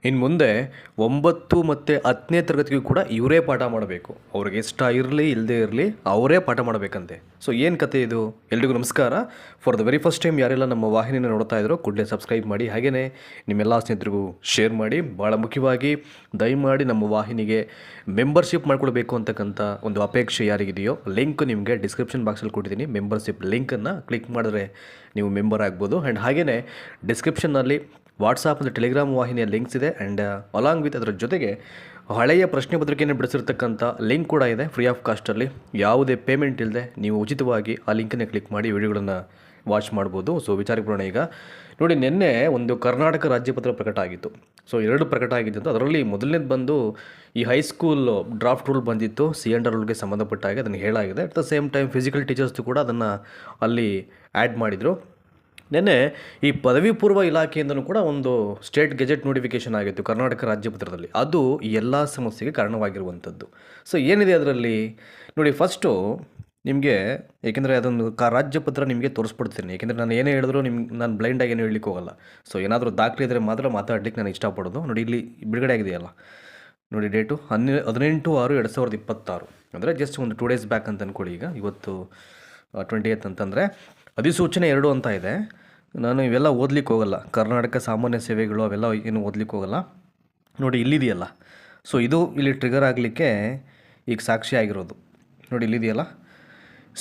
ಇನ್ನು ಮುಂದೆ 9 ಮತ್ತು 10ನೇ ತರಗತಿಗೂ ಕೂಡ ಇವರೇ ಪಾಠ ಮಾಡಬೇಕು. ಅವ್ರಿಗೆ ಇಷ್ಟ ಇರಲಿ ಇಲ್ಲದೇ ಇರಲಿ ಅವರೇ ಪಾಠ ಮಾಡಬೇಕಂತೆ. ಸೊ ಏನು ಕತೆ ಇದು? ಎಲ್ರಿಗೂ ನಮಸ್ಕಾರ. For the very first time ಯಾರೆಲ್ಲ ನಮ್ಮ ವಾಹಿನಿನ ನೋಡ್ತಾ ಇದ್ರೋ ಕೂಡಲೇ ಸಬ್ಸ್ಕ್ರೈಬ್ ಮಾಡಿ, ಹಾಗೆಯೇ ನಿಮ್ಮೆಲ್ಲ ಸ್ನೇಹಿತರಿಗೂ ಶೇರ್ ಮಾಡಿ. ಭಾಳ ಮುಖ್ಯವಾಗಿ ದಯಮಾಡಿ ನಮ್ಮ ವಾಹಿನಿಗೆ ಮೆಂಬರ್ಶಿಪ್ ಮಾಡ್ಕೊಳ್ಬೇಕು ಅಂತಕ್ಕಂಥ ಒಂದು ಅಪೇಕ್ಷೆ ಯಾರಿಗಿದೆಯೋ ಲಿಂಕ್ ನಿಮಗೆ ಡಿಸ್ಕ್ರಿಪ್ಷನ್ ಬಾಕ್ಸಲ್ಲಿ ಕೊಟ್ಟಿದ್ದೀನಿ. ಮೆಂಬರ್ಶಿಪ್ ಲಿಂಕನ್ನು ಕ್ಲಿಕ್ ಮಾಡಿದ್ರೆ ನೀವು ಮೆಂಬರ್ ಆಗ್ಬೋದು. ಆ್ಯಂಡ್ ಹಾಗೆಯೇ ಡಿಸ್ಕ್ರಿಪ್ಷನ್ನಲ್ಲಿ ವಾಟ್ಸಾಪ್ ಮತ್ತು ಟೆಲಿಗ್ರಾಮ್ ವಾಹಿನಿಯ ಲಿಂಕ್ಸ್ ಇದೆ. ಆ್ಯಂಡ್ ಅಲಾಂಗ್ ವಿತ್ ಅದರ ಜೊತೆಗೆ ಹಳೆಯ ಪ್ರಶ್ನೆ ಪತ್ರಿಕೆಯನ್ನು ಬಿಡಿಸಿರ್ತಕ್ಕಂಥ ಲಿಂಕ್ ಕೂಡ ಇದೆ ಫ್ರೀ ಆಫ್ ಕಾಸ್ಟಲ್ಲಿ. ಯಾವುದೇ ಪೇಮೆಂಟ್ ಇಲ್ಲದೆ ನೀವು ಉಚಿತವಾಗಿ ಆ ಲಿಂಕನ್ನು ಕ್ಲಿಕ್ ಮಾಡಿ ವಿಡಿಯೋಗಳನ್ನು ವಾಚ್ ಮಾಡ್ಬೋದು. ಸೊ ವಿಚಾರಕ್ಕೆ ಬರೋಣ. ಈಗ ನೋಡಿ, ನಿನ್ನೆ ಒಂದು ಕರ್ನಾಟಕ ರಾಜ್ಯಪತ್ರ ಪ್ರಕಟ ಆಗಿತ್ತು. ಸೊ 2 ಪ್ರಕಟ ಆಗಿದ್ದು, ಅದರಲ್ಲಿ ಮೊದಲನೇದು ಬಂದು ಈ ಹೈಸ್ಕೂಲ್ ಡ್ರಾಫ್ಟ್ ರೂಲ್ ಬಂದಿತ್ತು, C&R ರೂಲ್ಗೆ ಸಂಬಂಧಪಟ್ಟ ಹಾಗೆ ಅದನ್ನು ಹೇಳಾಗಿದೆ. At the same time physical ಟೀಚರ್ಸ್ದು ಕೂಡ ಅದನ್ನು ಅಲ್ಲಿ ಆ್ಯಡ್ ಮಾಡಿದರು. ನಿನ್ನೆ ಈ ಪದವಿ ಪೂರ್ವ ಇಲಾಖೆಯಿಂದಲೂ ಕೂಡ ಒಂದು ಸ್ಟೇಟ್ ಗೆಜೆಟ್ ನೋಟಿಫಿಕೇಷನ್ ಆಗಿತ್ತು ಕರ್ನಾಟಕ ರಾಜ್ಯಪತ್ರದಲ್ಲಿ. ಅದು ಈ ಎಲ್ಲ ಸಮಸ್ಯೆಗೆ ಕಾರಣವಾಗಿರುವಂಥದ್ದು. ಸೊ ಏನಿದೆ ಅದರಲ್ಲಿ ನೋಡಿ, ಫಸ್ಟು ನಿಮಗೆ, ಏಕೆಂದರೆ ಅದೊಂದು ರಾಜ್ಯಪತ್ರ ನಿಮಗೆ ತೋರಿಸ್ಬಿಡ್ತೀನಿ. ಏಕೆಂದರೆ ನಾನು ಏನೇ ಹೇಳಿದ್ರು ನಾನು ಬ್ಲೈಂಡಾಗಿ ಏನು ಹೇಳಲಿಕ್ಕೆ ಹೋಗಲ್ಲ. ಸೊ ಏನಾದರೂ ದಾಖಲೆ ಇದ್ದರೆ ಮಾತ್ರ ಮಾತಾಡಲಿಕ್ಕೆ ನಾನು ಇಷ್ಟಪಡೋದು. ನೋಡಿ, ಇಲ್ಲಿ ಬಿಡುಗಡೆ ಆಗಿದೆಯಲ್ಲ ನೋಡಿ, ಡೇಟು 18/6/2026, ಅಂದರೆ ಜಸ್ಟ್ ಒಂದು 2 ಡೇಸ್ ಬ್ಯಾಕ್ ಅಂತ ಅಂದ್ಕೊಳ್ಳಿ. ಈಗ ಇವತ್ತು 28 ಅಂತಂದರೆ ಅಧಿಸೂಚನೆ 2 ಅಂತ ಇದೆ. ನಾನು ಇವೆಲ್ಲ ಓದ್ಲಿಕ್ಕೆ ಹೋಗಲ್ಲ, ಕರ್ನಾಟಕ ಸಾಮಾನ್ಯ ಸೇವೆಗಳು ಅವೆಲ್ಲ ಏನು ಓದ್ಲಿಕ್ಕೆ ಹೋಗಲ್ಲ. ನೋಡಿ ಇಲ್ಲಿದೆಯಲ್ಲ, ಸೊ ಇದು ಇಲ್ಲಿ ಟ್ರಿಗರ್ ಆಗಲಿಕ್ಕೆ ಈಗ ಸಾಕ್ಷಿ ಆಗಿರೋದು. ನೋಡಿ ಇಲ್ಲಿದೆಯಲ್ಲ,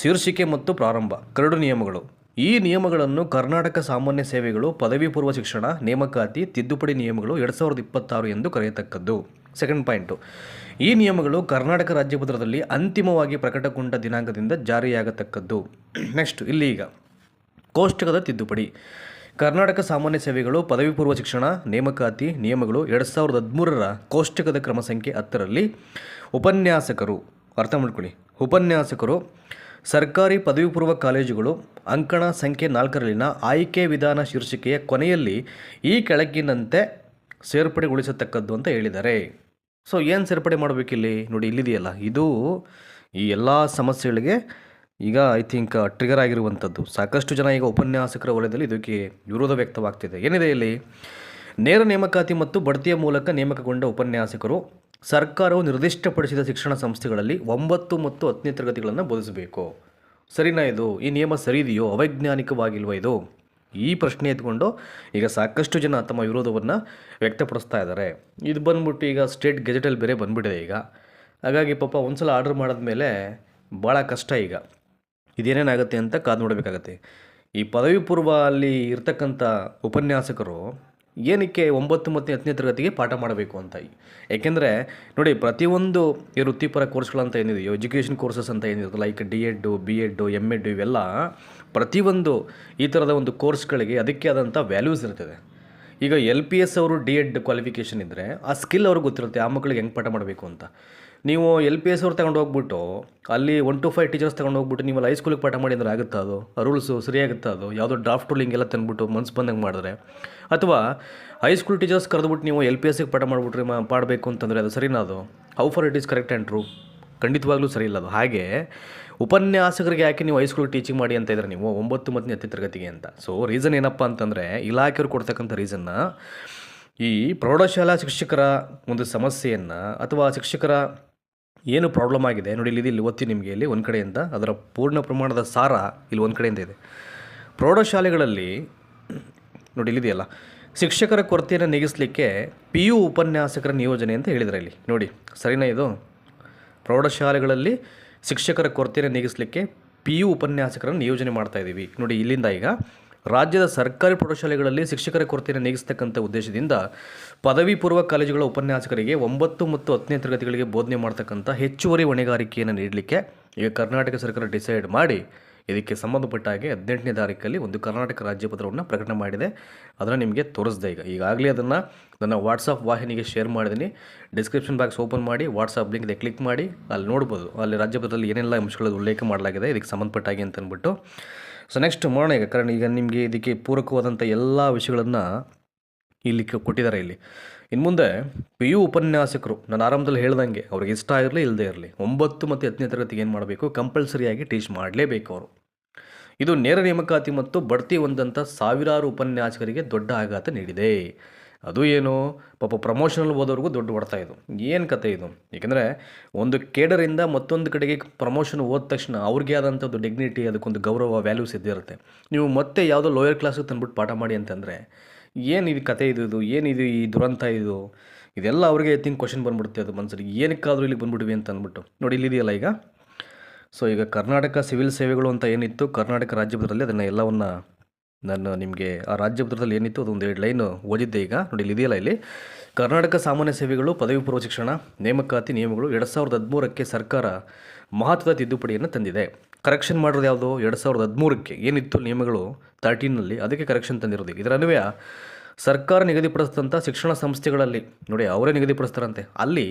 ಶೀರ್ಷಿಕೆ ಮತ್ತು ಪ್ರಾರಂಭ ಕರಡು ನಿಯಮಗಳು. ಈ ನಿಯಮಗಳನ್ನು ಕರ್ನಾಟಕ ಸಾಮಾನ್ಯ ಸೇವೆಗಳು ಪದವಿ ಪೂರ್ವ ಶಿಕ್ಷಣ ನೇಮಕಾತಿ ತಿದ್ದುಪಡಿ ನಿಯಮಗಳು 2026 ಎಂದು ಕರೆಯತಕ್ಕದ್ದು. ಸೆಕೆಂಡ್ ಪಾಯಿಂಟು, ಈ ನಿಯಮಗಳು ಕರ್ನಾಟಕ ರಾಜ್ಯಪತ್ರದಲ್ಲಿ ಅಂತಿಮವಾಗಿ ಪ್ರಕಟಗೊಂಡ ದಿನಾಂಕದಿಂದ ಜಾರಿಯಾಗತಕ್ಕದ್ದು. ನೆಕ್ಸ್ಟ್ ಇಲ್ಲಿ ಈಗ ಕೋಷ್ಟಕದ ತಿದ್ದುಪಡಿ. ಕರ್ನಾಟಕ ಸಾಮಾನ್ಯ ಸೇವೆಗಳು ಪದವಿ ಪೂರ್ವ ಶಿಕ್ಷಣ ನೇಮಕಾತಿ ನಿಯಮಗಳು 2013 ಕೋಷ್ಟಕದ ಕ್ರಮ ಸಂಖ್ಯೆ 10ರಲ್ಲಿ ಉಪನ್ಯಾಸಕರು, ಅರ್ಥ ಮಾಡ್ಕೊಳ್ಳಿ, ಉಪನ್ಯಾಸಕರು ಸರ್ಕಾರಿ ಪದವಿ ಪೂರ್ವ ಕಾಲೇಜುಗಳು ಅಂಕಣ ಸಂಖ್ಯೆ 4ರಲ್ಲಿನ ಆಯ್ಕೆ ವಿಧಾನ ಶೀರ್ಷಿಕೆಯ ಕೊನೆಯಲ್ಲಿ ಈ ಕೆಳಗಿನಂತೆ ಸೇರ್ಪಡೆಗೊಳಿಸತಕ್ಕದ್ದು ಅಂತ ಹೇಳಿದ್ದಾರೆ. ಸೊ ಏನು ಸೇರ್ಪಡೆ ಮಾಡಬೇಕಿಲ್ಲಿ? ನೋಡಿ ಇಲ್ಲಿದೆಯಲ್ಲ, ಇದು ಈ ಎಲ್ಲ ಸಮಸ್ಯೆಗಳಿಗೆ ಈಗ ಐ ಥಿಂಕ್ ಟ್ರಿಗರ್ ಆಗಿರುವಂಥದ್ದು. ಸಾಕಷ್ಟು ಜನ ಈಗ ಉಪನ್ಯಾಸಕರ ವಲಯದಲ್ಲಿ ಇದಕ್ಕೆ ವಿರೋಧ ವ್ಯಕ್ತವಾಗ್ತಿದೆ. ಏನಿದೆ ಇಲ್ಲಿ? ನೇರ ನೇಮಕಾತಿ ಮತ್ತು ಬಡ್ತಿಯ ಮೂಲಕ ನೇಮಕಗೊಂಡ ಉಪನ್ಯಾಸಕರು ಸರ್ಕಾರವು ನಿರ್ದಿಷ್ಟಪಡಿಸಿದ ಶಿಕ್ಷಣ ಸಂಸ್ಥೆಗಳಲ್ಲಿ 9 ಮತ್ತು 10ನೇ ತರಗತಿಗಳನ್ನು ಬೋಧಿಸಬೇಕು. ಸರಿನಾ ಇದು? ಈ ನಿಯಮ ಸರಿ ಇದೆಯೋ, ಅವೈಜ್ಞಾನಿಕವಾಗಿಲ್ವ ಇದು? ಈ ಪ್ರಶ್ನೆ ಎತ್ಕೊಂಡು ಈಗ ಸಾಕಷ್ಟು ಜನ ತಮ್ಮ ವಿರೋಧವನ್ನು ವ್ಯಕ್ತಪಡಿಸ್ತಾ ಇದ್ದಾರೆ. ಇದು ಬಂದ್ಬಿಟ್ಟು ಈಗ ಸ್ಟೇಟ್ ಗೆಜೆಟಲ್ಲಿ ಬೇರೆ ಬಂದುಬಿಟ್ಟಿದೆ ಈಗ. ಹಾಗಾಗಿ ಪಾಪ ಒಂದು ಸಲ ಆರ್ಡ್ರ್ ಮಾಡಿದ್ಮೇಲೆ ಭಾಳ ಕಷ್ಟ. ಈಗ ಇದೇನೇನಾಗುತ್ತೆ ಅಂತ ಕಾದು ನೋಡಬೇಕಾಗತ್ತೆ. ಈ ಪದವಿ ಪೂರ್ವ ಅಲ್ಲಿ ಇರ್ತಕ್ಕಂಥ ಉಪನ್ಯಾಸಕರು ಏನಕ್ಕೆ 9 ಮತ್ತು 10ನೇ ತರಗತಿಗೆ ಪಾಠ ಮಾಡಬೇಕು ಅಂತ? ಏಕೆಂದರೆ ನೋಡಿ, ಪ್ರತಿಯೊಂದು ಈ ವೃತ್ತಿಪರ ಕೋರ್ಸ್ಗಳಂತ ಏನಿದೆಯೋ, ಎಜುಕೇಷನ್ ಕೋರ್ಸಸ್ ಅಂತ ಏನಿರುತ್ತೆ, ಲೈಕ್ D.Ed, B.Ed, M.Ed ಇವೆಲ್ಲ ಪ್ರತಿಯೊಂದು ಈ ಥರದ ಒಂದು ಕೋರ್ಸ್ಗಳಿಗೆ ಅದಕ್ಕೆ ಆದಂಥ ವ್ಯಾಲ್ಯೂಸ್ ಇರ್ತದೆ. ಈಗ LPS ಅವರು D.Ed ಕ್ವಾಲಿಫಿಕೇಷನ್ ಇದ್ದರೆ ಆ ಸ್ಕಿಲ್ ಅವ್ರಿಗೆ ಗೊತ್ತಿರುತ್ತೆ, ಆ ಮಕ್ಕಳಿಗೆ ಹೆಂಗೆ ಪಾಠ ಮಾಡಬೇಕು ಅಂತ. ನೀವು LPS ಅವ್ರು ತಗೊಂಡು ಹೋಗ್ಬಿಟ್ಟು ಅಲ್ಲಿ 1 to 5 ಟೀಚರ್ಸ್ ತಗೊಂಡು ಹೋಗ್ಬಿಟ್ಟು ನೀವು ಹೈಸ್ಕೂಲಿಗೆ ಪಾಠ ಮಾಡಿ ಅಂದರೆ ಆಗುತ್ತಾ? ಅದು ರೂಲ್ಸು ಸರಿಯಾಗುತ್ತಾ? ಅದು ಯಾವುದೋ ಡ್ರಾಫ್ಟ್ ರೂಲ್ ಹಿಂಗೆಲ್ಲ ತಂದುಬಿಟ್ಟು ಮನ್ಸು ಬಂದಂಗೆ ಮಾಡಿದ್ರೆ, ಅಥವಾ ಹೈಸ್ಕೂಲ್ ಟೀಚರ್ಸ್ ಕರೆದುಬಿಟ್ಟು ನೀವು LPSಗೆ ಪಾಠ ಮಾಡಿಬಿಟ್ರೆ ಮಾಡಬೇಕು ಅಂತಂದರೆ ಅದು ಸರಿನಾ? ಅದು how far it is correct and true? ಖಂಡಿತವಾಗ್ಲೂ ಸರಿ ಇಲ್ಲ ಅದು. ಹಾಗೆ ಉಪನ್ಯಾಸಕರಿಗೆ ಯಾಕೆ ನೀವು ಹೈಸ್ಕೂಲ್ ಟೀಚಿಂಗ್ ಮಾಡಿ ಅಂತ ಇದ್ದಾರೆ ನೀವು 9 ಮತ್ತು 10ನೇ ತರಗತಿಗೆ ಅಂತ? ಸೊ ರೀಸನ್ ಏನಪ್ಪ ಅಂತಂದರೆ, ಇಲಾಖೆಯವರು ಕೊಡ್ತಕ್ಕಂಥ ರೀಸನ್ನ, ಈ ಪ್ರೌಢಶಾಲಾ ಶಿಕ್ಷಕರ ಒಂದು ಸಮಸ್ಯೆಯನ್ನು ಅಥವಾ ಶಿಕ್ಷಕರ ಏನು ಪ್ರಾಬ್ಲಮ್ ಆಗಿದೆ ನೋಡಿ, ಇಲ್ಲಿ ಓದ್ತೀನಿ ನಿಮಗೆ. ಇಲ್ಲಿ ಒಂದು ಕಡೆಯಿಂದ ಅದರ ಪೂರ್ಣ ಪ್ರಮಾಣದ ಸಾರ ಇಲ್ಲಿ ಒಂದು ಕಡೆಯಿಂದ ಇದೆ. ಪ್ರೌಢಶಾಲೆಗಳಲ್ಲಿ ನೋಡಿ ಇಲ್ಲಿದೆಯಲ್ಲ, ಶಿಕ್ಷಕರ ಕೊರತೆಯನ್ನು ನೀಗಿಸಲಿಕ್ಕೆ PU ಉಪನ್ಯಾಸಕರ ನಿಯೋಜನೆ ಅಂತ ಹೇಳಿದರೆ ಇಲ್ಲಿ ನೋಡಿ, ಸರಿನಾ ಇದು? ಪ್ರೌಢಶಾಲೆಗಳಲ್ಲಿ ಶಿಕ್ಷಕರ ಕೊರತೆಯನ್ನು ನೀಗಿಸಲಿಕ್ಕೆ PU ಉಪನ್ಯಾಸಕರನ್ನು ನಿಯೋಜನೆ ಮಾಡ್ತಾ ಇದ್ದೀವಿ. ನೋಡಿ ಇಲ್ಲಿಂದ ಈಗ ರಾಜ್ಯದ ಸರ್ಕಾರಿ ಪ್ರೌಢಶಾಲೆಗಳಲ್ಲಿ ಶಿಕ್ಷಕರ ಕೊರತೆಯನ್ನು ನೀಗಿಸ್ತಕ್ಕಂಥ ಉದ್ದೇಶದಿಂದ ಪದವಿ ಪೂರ್ವ ಕಾಲೇಜುಗಳ ಉಪನ್ಯಾಸಕರಿಗೆ 9 ಮತ್ತು 10ನೇ ತರಗತಿಗಳಿಗೆ ಬೋಧನೆ ಮಾಡ್ತಕ್ಕಂಥ ಹೆಚ್ಚುವರಿ ಹೊಣೆಗಾರಿಕೆಯನ್ನು ನೀಡಲಿಕ್ಕೆ ಈಗ ಕರ್ನಾಟಕ ಸರ್ಕಾರ ಡಿಸೈಡ್ ಮಾಡಿ ಇದಕ್ಕೆ ಸಂಬಂಧಪಟ್ಟ ಹಾಗೆ 18ನೇ ತಾರೀಕಲ್ಲಿ ಒಂದು ಕರ್ನಾಟಕ ರಾಜ್ಯಪತ್ರವನ್ನು ಪ್ರಕಟಣೆ ಮಾಡಿದೆ. ಅದನ್ನು ನಿಮಗೆ ತೋರಿಸ್ದೆ. ಈಗಾಗಲೇ ಅದನ್ನು ನನ್ನ ವಾಟ್ಸಪ್ ವಾಹಿನಿಗೆ ಶೇರ್ ಮಾಡಿದ್ದೀನಿ. ಡಿಸ್ಕ್ರಿಪ್ಷನ್ ಬಾಕ್ಸ್ ಓಪನ್ ಮಾಡಿ ವಾಟ್ಸಪ್ ಲಿಂಕ್ ಇದೆ, ಕ್ಲಿಕ್ ಮಾಡಿ ಅಲ್ಲಿ ನೋಡ್ಬೋದು. ಅಲ್ಲಿ ರಾಜ್ಯಪತ್ರದಲ್ಲಿ ಏನೆಲ್ಲ ಅಂಶಗಳು ಉಲ್ಲೇಖ ಮಾಡಲಾಗಿದೆ ಇದಕ್ಕೆ ಸಂಬಂಧಪಟ್ಟ ಹಾಗೆ ಅಂತ ಅಂದ್ಬಿಟ್ಟು. ಸೊ ನೆಕ್ಸ್ಟ್ ಮಾಡೋಣ ಈಗ. ಕಾರಣ ಈಗ ನಿಮಗೆ ಇದಕ್ಕೆ ಪೂರಕವಾದಂಥ ಎಲ್ಲ ವಿಷಯಗಳನ್ನು ಇಲ್ಲಿ ಕೊಟ್ಟಿದ್ದಾರೆ. ಇಲ್ಲಿ ಇನ್ನು ಮುಂದೆ PU ಉಪನ್ಯಾಸಕರು, ನಾನು ಆರಂಭದಲ್ಲಿ ಹೇಳ್ದಂಗೆ ಅವ್ರಿಗೆ ಇಷ್ಟ ಇರಲಿ ಇಲ್ಲದೇ ಇರಲಿ 9 ಮತ್ತು 10ನೇ ತರಗತಿಗೆ ಏನು ಮಾಡಬೇಕು? ಕಂಪಲ್ಸರಿಯಾಗಿ ಟೀಚ್ ಮಾಡಲೇಬೇಕು ಅವರು. ಇದು ನೇರ ನೇಮಕಾತಿ ಮತ್ತು ಬಡ್ತಿ ಹೊಂದಂಥ ಸಾವಿರಾರು ಉಪನ್ಯಾಸಕರಿಗೆ ದೊಡ್ಡ ಆಘಾತ ನೀಡಿದೆ. ಅದು ಏನು ಪಾಪ ಪ್ರಮೋಷನಲ್ ಹೋದವ್ರಿಗೂ ದೊಡ್ಡ ಹೊಡ್ತಾ ಇದು. ಏನು ಕತೆ ಇದು? ಏಕೆಂದರೆ ಒಂದು ಕೇಡರಿಂದ ಮತ್ತೊಂದು ಕಡೆಗೆ ಪ್ರಮೋಷನ್ ಹೋದ ತಕ್ಷಣ ಅವ್ರಿಗೆ ಆದಂಥದ್ದು ಡಿಗ್ನಿಟಿ, ಅದಕ್ಕೊಂದು ಗೌರವ, ವ್ಯಾಲ್ಯೂಸ್ ಇದ್ದಿರುತ್ತೆ. ನೀವು ಮತ್ತೆ ಯಾವುದೋ ಲೋಯರ್ ಕ್ಲಾಸಿಗೆ ತಂದ್ಬಿಟ್ಟು ಪಾಠ ಮಾಡಿ ಅಂತಂದರೆ ಏನು ಇದು ಕತೆ ಇದು? ಏನಿದು ಈ ದುರಂತ ಇದು? ಇದೆಲ್ಲ ಅವ್ರಿಗೆ ಥಿಂಕ್ ಕ್ವಶನ್ ಬಂದ್ಬಿಡುತ್ತೆ ಅದು ಮನಸ್ಸಲ್ಲಿ. ಏನಕ್ಕಾದರೂ ಇಲ್ಲಿಗೆ ಬಂದ್ಬಿಟ್ವಿ ಅಂತ ಅಂದ್ಬಿಟ್ಟು. ನೋಡಿ ಇಲ್ಲಿದೆಯಲ್ಲ ಈಗ. ಸೊ ಈಗ ಕರ್ನಾಟಕ ಸಿವಿಲ್ ಸೇವೆಗಳು ಅಂತ ಏನಿತ್ತು ಕರ್ನಾಟಕ ರಾಜ್ಯಪತ್ರದಲ್ಲಿ, ಅದನ್ನು ಎಲ್ಲವನ್ನು ನಾನು ನಿಮಗೆ ಆ ರಾಜ್ಯಪತ್ರದಲ್ಲಿ ಏನಿತ್ತು ಅದೊಂದು 2 ಲೈನ್ ಓದಿದ್ದೆ. ಈಗ ನೋಡಿ ಇದೆಯಲ್ಲ ಇಲ್ಲಿ, ಕರ್ನಾಟಕ ಸಾಮಾನ್ಯ ಸೇವೆಗಳು ಪದವಿ ಪೂರ್ವ ಶಿಕ್ಷಣ ನೇಮಕಾತಿ ನಿಯಮಗಳು 2013ಕ್ಕೆ ಸರ್ಕಾರ ಮಹತ್ವದ ತಿದ್ದುಪಡಿಯನ್ನು ತಂದಿದೆ. ಕರೆಕ್ಷನ್ ಮಾಡಿರೋದು ಯಾವುದು? 2013ಕ್ಕೆ ಏನಿತ್ತು ನಿಯಮಗಳು 13ನಲ್ಲಿ, ಅದಕ್ಕೆ ಕರೆಕ್ಷನ್ ತಂದಿರೋದು. ಇದರ ಅನ್ವಯ ಸರ್ಕಾರ ನಿಗದಿಪಡಿಸಿದಂಥ ಶಿಕ್ಷಣ ಸಂಸ್ಥೆಗಳಲ್ಲಿ ನೋಡಿ ಅವರೇ ನಿಗದಿಪಡಿಸ್ತಾರಂತೆ, ಅಲ್ಲಿ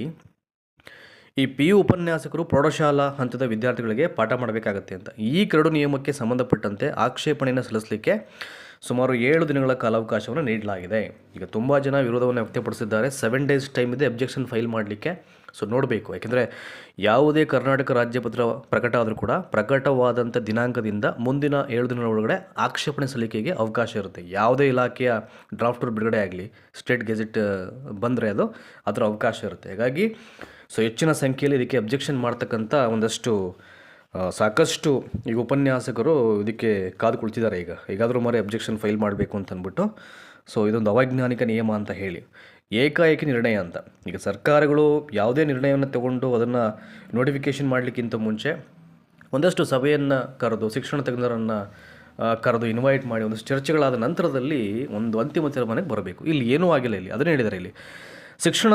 ಈ PU ಉಪನ್ಯಾಸಕರು ಪ್ರೌಢಶಾಲಾ ಹಂತದ ವಿದ್ಯಾರ್ಥಿಗಳಿಗೆ ಪಾಠ ಮಾಡಬೇಕಾಗತ್ತೆ ಅಂತ. ಈ ಕರಡು ನಿಯಮಕ್ಕೆ ಸಂಬಂಧಪಟ್ಟಂತೆ ಆಕ್ಷೇಪಣೆಯನ್ನು ಸಲ್ಲಿಸಲಿಕ್ಕೆ ಸುಮಾರು 7 ದಿನಗಳ ಕಾಲಾವಕಾಶವನ್ನು ನೀಡಲಾಗಿದೆ. ಈಗ ತುಂಬ ಜನ ವಿರೋಧವನ್ನು ವ್ಯಕ್ತಪಡಿಸಿದ್ದಾರೆ. 7 days ಟೈಮ್ ಇದೆ ಅಬ್ಜೆಕ್ಷನ್ ಫೈಲ್ ಮಾಡಲಿಕ್ಕೆ. ಸೊ ನೋಡಬೇಕು, ಯಾಕೆಂದರೆ ಯಾವುದೇ ಕರ್ನಾಟಕ ರಾಜ್ಯಪತ್ರ ಪ್ರಕಟ ಆದರೂ ಕೂಡ ಪ್ರಕಟವಾದಂಥ ದಿನಾಂಕದಿಂದ ಮುಂದಿನ 7 ದಿನಗಳ ಒಳಗಡೆ ಆಕ್ಷೇಪಣೆ ಸಲ್ಲಿಕೆಗೆ ಅವಕಾಶ ಇರುತ್ತೆ. ಯಾವುದೇ ಇಲಾಖೆಯ ಡ್ರಾಫ್ಟ್ ಬಿಡುಗಡೆ ಆಗಲಿ, ಸ್ಟೇಟ್ ಗೆಜೆಟ್ ಬಂದರೆ ಅದರ ಅವಕಾಶ ಇರುತ್ತೆ. ಹಾಗಾಗಿ ಸೊ ಹೆಚ್ಚಿನ ಸಂಖ್ಯೆಯಲ್ಲಿ ಇದಕ್ಕೆ ಅಬ್ಜೆಕ್ಷನ್ ಮಾಡ್ತಕ್ಕಂಥ ಸಾಕಷ್ಟು ಈಗ ಉಪನ್ಯಾಸಕರು ಇದಕ್ಕೆ ಕಾದು ಕುಳಿತಿದ್ದಾರೆ. ಈಗಾದರೂ ಮರೆ ಅಬ್ಜೆಕ್ಷನ್ ಫೈಲ್ ಮಾಡಬೇಕು ಅಂತ ಅಂದ್ಬಿಟ್ಟು. ಸೊ ಇದೊಂದು ಅವೈಜ್ಞಾನಿಕ ನಿಯಮ ಅಂತ ಹೇಳಿ ಏಕಾಏಕಿ ನಿರ್ಣಯ ಅಂತ. ಈಗ ಸರ್ಕಾರಗಳು ಯಾವುದೇ ನಿರ್ಣಯವನ್ನು ತಗೊಂಡು ಅದನ್ನು ನೋಟಿಫಿಕೇಷನ್ ಮಾಡಲಿಕ್ಕಿಂತ ಮುಂಚೆ ಒಂದಷ್ಟು ಸಭೆಯನ್ನು ಕರೆದು, ಶಿಕ್ಷಣ ತಜ್ಞರನ್ನು ಕರೆದು ಇನ್ವೈಟ್ ಮಾಡಿ ಒಂದಷ್ಟು ಚರ್ಚೆಗಳಾದ ನಂತರದಲ್ಲಿ ಒಂದು ಅಂತಿಮ ತೀರ್ಮಾನಕ್ಕೆ ಬರಬೇಕು. ಇಲ್ಲಿ ಏನೂ ಆಗಿಲ್ಲ. ಇಲ್ಲಿ ಅದನ್ನೇ ಹೇಳಿದ್ದಾರೆ. ಇಲ್ಲಿ ಶಿಕ್ಷಣ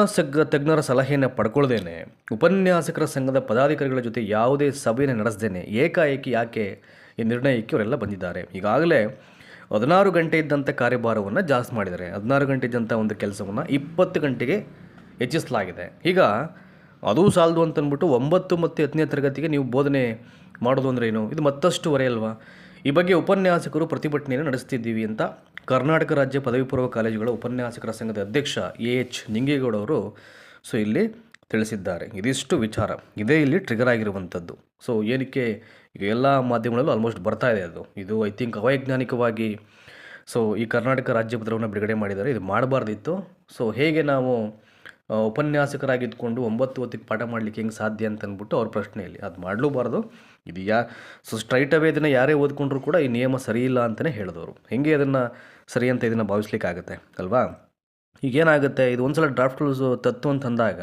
ತಜ್ಞರ ಸಲಹೆಯನ್ನು ಪಡ್ಕೊಳ್ದೇನೆ, ಉಪನ್ಯಾಸಕರ ಸಂಘದ ಪದಾಧಿಕಾರಿಗಳ ಜೊತೆ ಯಾವುದೇ ಸಭೆಯನ್ನು ನಡೆಸದೇನೆ ಏಕಾಏಕಿ ಯಾಕೆ ಈ ನಿರ್ಣಯಕ್ಕೆ ಅವರೆಲ್ಲ ಬಂದಿದ್ದಾರೆ. ಈಗಾಗಲೇ 16 ಗಂಟೆ ಇದ್ದಂಥ ಕಾರ್ಯಭಾರವನ್ನು ಜಾಸ್ತಿ ಮಾಡಿದ್ದಾರೆ. 16 ಗಂಟೆ ಇದ್ದಂಥ ಒಂದು ಕೆಲಸವನ್ನು 20 ಗಂಟೆಗೆ ಹೆಚ್ಚಿಸಲಾಗಿದೆ. ಈಗ ಅದೂ ಸಾಲದು ಅಂತಂದ್ಬಿಟ್ಟು 9 ಮತ್ತು 10ನೇ ತರಗತಿಗೆ ನೀವು ಬೋಧನೆ ಮಾಡೋದು ಅಂದರೆ ಏನು? ಇದು ಮತ್ತಷ್ಟು ಹೊರೆ ಅಲ್ವಾ? ಈ ಬಗ್ಗೆ ಉಪನ್ಯಾಸಕರು ಪ್ರತಿಭಟನೆಯನ್ನು ನಡೆಸ್ತಿದ್ದೀವಿ ಅಂತ ಕರ್ನಾಟಕ ರಾಜ್ಯ ಪದವಿ ಪೂರ್ವ ಕಾಲೇಜುಗಳ ಉಪನ್ಯಾಸಕರ ಸಂಘದ ಅಧ್ಯಕ್ಷ AH ನಿಂಗೇಗೌಡ ಅವರು ಸೊ ಇಲ್ಲಿ ತಿಳಿಸಿದ್ದಾರೆ. ಇದಿಷ್ಟು ವಿಚಾರ ಇದೇ ಇಲ್ಲಿ ಟ್ರಿಗರ್ ಆಗಿರುವಂಥದ್ದು. ಸೊ ಏನಕ್ಕೆ ಈಗ ಎಲ್ಲ ಮಾಧ್ಯಮಗಳಲ್ಲೂ ಆಲ್ಮೋಸ್ಟ್ ಬರ್ತಾ ಇದೆ ಅದು. ಇದು ಐ ಥಿಂಕ್ ಅವೈಜ್ಞಾನಿಕವಾಗಿ ಸೊ ಈ ಕರ್ನಾಟಕ ರಾಜ್ಯಪತ್ರವನ್ನು ಬಿಡುಗಡೆ ಮಾಡಿದ್ದಾರೆ. ಇದು ಮಾಡಬಾರ್ದಿತ್ತು. ಸೊ ಹೇಗೆ ನಾವು ಉಪನ್ಯಾಸಕರಾಗಿದ್ದುಕೊಂಡು 9 ಹೊತ್ತಿಗೆ ಪಾಠ ಮಾಡಲಿಕ್ಕೆ ಹೆಂಗೆ ಸಾಧ್ಯ ಅಂತ ಅಂದ್ಬಿಟ್ಟು ಅವ್ರ ಪ್ರಶ್ನೆಯಲ್ಲಿ ಅದು ಮಾಡಲೂಬಾರ್ದು. ಇದು ಸೊ ಸ್ಟ್ರೈಟ್ ಅವೇ ಇದನ್ನು ಯಾರೇ ಓದ್ಕೊಂಡ್ರು ಕೂಡ ಈ ನಿಯಮ ಸರಿ ಇಲ್ಲ ಅಂತಲೇ ಹೇಳಿದವರು. ಹೆಂಗೆ ಅದನ್ನು ಸರಿ ಅಂತ ಇದನ್ನು ಭಾವಿಸ್ಲಿಕ್ಕಾಗತ್ತೆ ಅಲ್ವಾ? ಈಗೇನಾಗುತ್ತೆ, ಇದು ಒಂದು ಸಲ ಡ್ರಾಫ್ಟ್ ರೂಲ್ಸ್ ತತ್ತು ಅಂತಂದಾಗ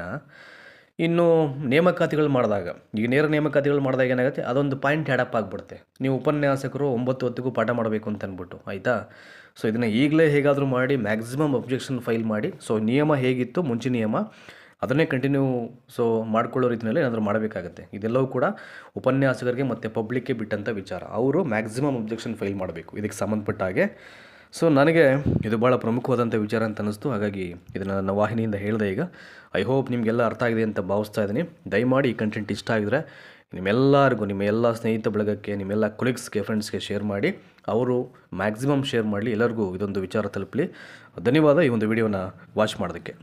ಇನ್ನು ನೇಮಕಾತಿಗಳು ಮಾಡಿದಾಗ, ಈಗ ನೇರ ನೇಮಕಾತಿಗಳು ಮಾಡಿದಾಗ ಏನಾಗುತ್ತೆ, ಅದೊಂದು ಪಾಯಿಂಟ್ ಆ್ಯಡಪ್ ಆಗಿಬಿಡುತ್ತೆ. ನೀವು ಉಪನ್ಯಾಸಕರು 9 ಹೊತ್ತಿಗೂ ಪಾಠ ಮಾಡಬೇಕು ಅಂತ ಅಂದ್ಬಿಟ್ಟು, ಆಯಿತಾ? ಸೊ ಇದನ್ನು ಈಗಲೇ ಹೇಗಾದರೂ ಮಾಡಿ ಮ್ಯಾಕ್ಸಿಮಮ್ ಅಬ್ಜೆಕ್ಷನ್ ಫೈಲ್ ಮಾಡಿ, ಸೊ ನಿಯಮ ಹೇಗಿತ್ತು ಮುಂಚಿನ ನಿಯಮ ಅದನ್ನೇ ಕಂಟಿನ್ಯೂ ಸೊ ಮಾಡ್ಕೊಳ್ಳೋ ರೀತಿಯಲ್ಲಿ ಏನಾದರೂ ಮಾಡಬೇಕಾಗತ್ತೆ. ಇದೆಲ್ಲವೂ ಕೂಡ ಉಪನ್ಯಾಸಕರಿಗೆ ಮತ್ತು ಪಬ್ಲಿಕ್ಗೆ ಬಿಟ್ಟಂಥ ವಿಚಾರ. ಅವರು ಮ್ಯಾಕ್ಸಿಮಮ್ ಅಬ್ಜೆಕ್ಷನ್ ಫೈಲ್ ಮಾಡಬೇಕು ಇದಕ್ಕೆ ಸಂಬಂಧಪಟ್ಟ ಹಾಗೆ. ಸೊ ನನಗೆ ಇದು ಭಾಳ ಪ್ರಮುಖವಾದಂಥ ವಿಚಾರ ಅಂತ ಅನ್ನಿಸ್ತು. ಹಾಗಾಗಿ ಇದನ್ನು ನನ್ನ ವಾಹಿನಿಯಿಂದ ಹೇಳಿದೆ. ಈಗ ಐ ಹೋಪ್ ನಿಮಗೆಲ್ಲ ಅರ್ಥ ಆಗಿದೆ ಅಂತ ಭಾವಿಸ್ತಾ ಇದ್ದೀನಿ. ದಯಮಾಡಿ ಈ ಕಂಟೆಂಟ್ ಇಷ್ಟ ಆಗಿದ್ರೆ ನಿಮ್ಮೆಲ್ಲರಿಗೂ, ನಿಮ್ಮ ಎಲ್ಲ ಸ್ನೇಹಿತ ಬಳಗಕ್ಕೆ, ನಿಮ್ಮೆಲ್ಲ ಕೊಲೀಗ್ಸ್ಗೆ, ಫ್ರೆಂಡ್ಸ್ಗೆ ಶೇರ್ ಮಾಡಿ. ಅವರು ಮ್ಯಾಕ್ಸಿಮಮ್ ಶೇರ್ ಮಾಡಲಿ, ಎಲ್ಲರಿಗೂ ಇದೊಂದು ವಿಚಾರ ತಲುಪಲಿ. ಧನ್ಯವಾದ ಈ ಒಂದು ವಿಡಿಯೋನ ವಾಚ್ ಮಾಡೋದಕ್ಕೆ.